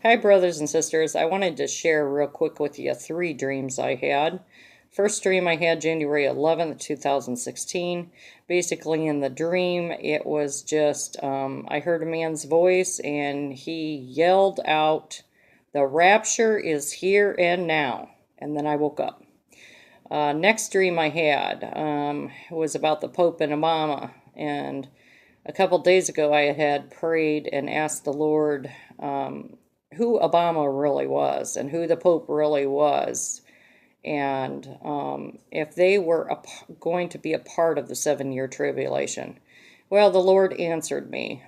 Hi, brothers and sisters. I wanted to share real quick with you 3 dreams I had. First dream I had January 11th, 2016. Basically, in the dream, it was just I heard a man's voice and he yelled out, "The rapture is here and now." And then I woke up. Next dream I had was about the Pope and Obama. And a couple days ago, I had prayed and asked the Lord who Obama really was and who the Pope really was, and if they were going to be a part of the 7-year tribulation. Well, the Lord answered me.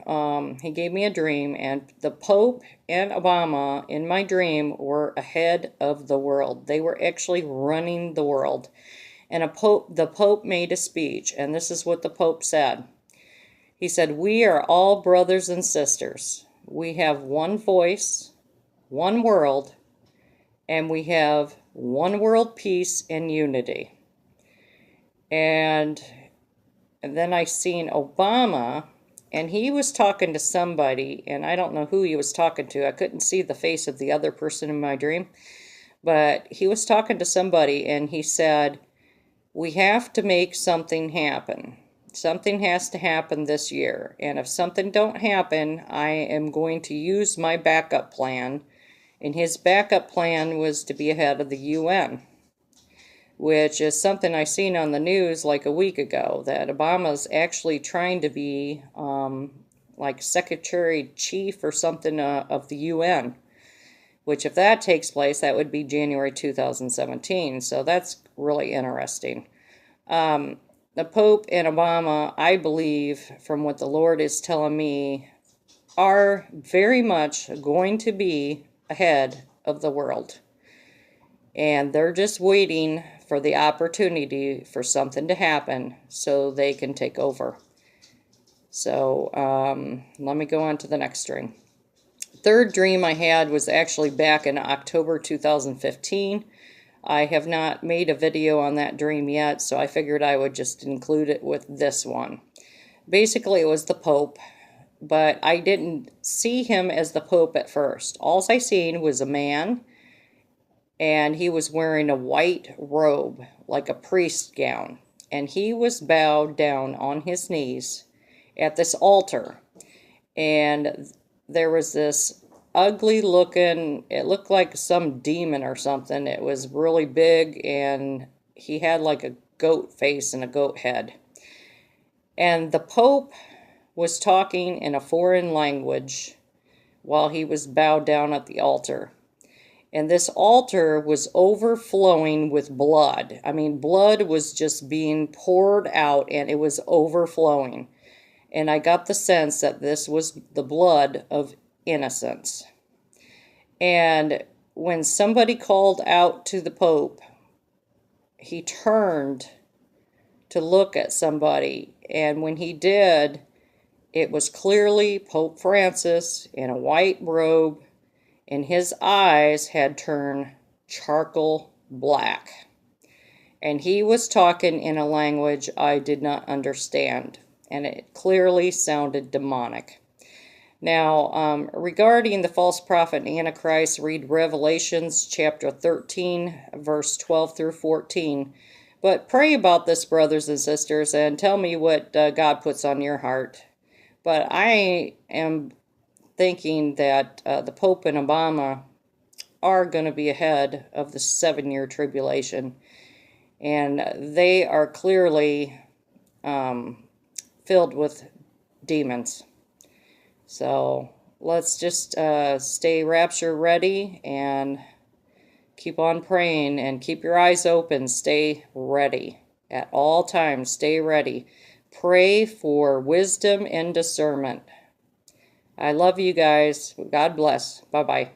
He gave me a dream, and the Pope and Obama in my dream were ahead of the world. They were actually running the world. And the Pope made a speech, and this is what the Pope said. He said, "We are all brothers and sisters. We have one voice, one world, and we have one world peace and unity." And then I seen Obama, and he was talking to somebody, and I don't know who he was talking to. I couldn't see the face of the other person in my dream, but he was talking to somebody, and he said, "We have to make something happen. Something has to happen this year, and if something don't happen, I am going to use my backup plan." And his backup plan was to be ahead of the UN, which is something I seen on the news like a week ago, that Obama's actually trying to be like Secretary Chief or something of the UN, which if that takes place, that would be January 2017. So that's really interesting. The Pope and Obama, I believe, from what the Lord is telling me, are very much going to be ahead of the world. And they're just waiting for the opportunity for something to happen so they can take over. So let me go on to the next dream. Third dream I had was actually back in October 2015. I have not made a video on that dream yet, so I figured I would just include it with this one. Basically, it was the Pope, but I didn't see him as the Pope at first. All I seen was a man, and he was wearing a white robe, like a priest gown, and he was bowed down on his knees at this altar, and there was this ugly looking, it looked like some demon or something. It was really big, and he had like a goat face and a goat head. And the Pope was talking in a foreign language while he was bowed down at the altar. And this altar was overflowing with blood. I mean, blood was just being poured out, and it was overflowing. And I got the sense that this was the blood of innocence. And when somebody called out to the Pope, he turned to look at somebody. And when he did, it was clearly Pope Francis in a white robe, and his eyes had turned charcoal black. And he was talking in a language I did not understand, and it clearly sounded demonic. Now, regarding the false prophet and Antichrist, read Revelations chapter 13, verse 12 through 14. But pray about this, brothers and sisters, and tell me what God puts on your heart. But I am thinking that the Pope and Obama are going to be ahead of the 7-year tribulation. And they are clearly filled with demons. So let's just stay rapture ready and keep on praying and keep your eyes open. Stay ready at all times. Stay ready. Pray for wisdom and discernment. I love you guys. God bless. Bye-bye.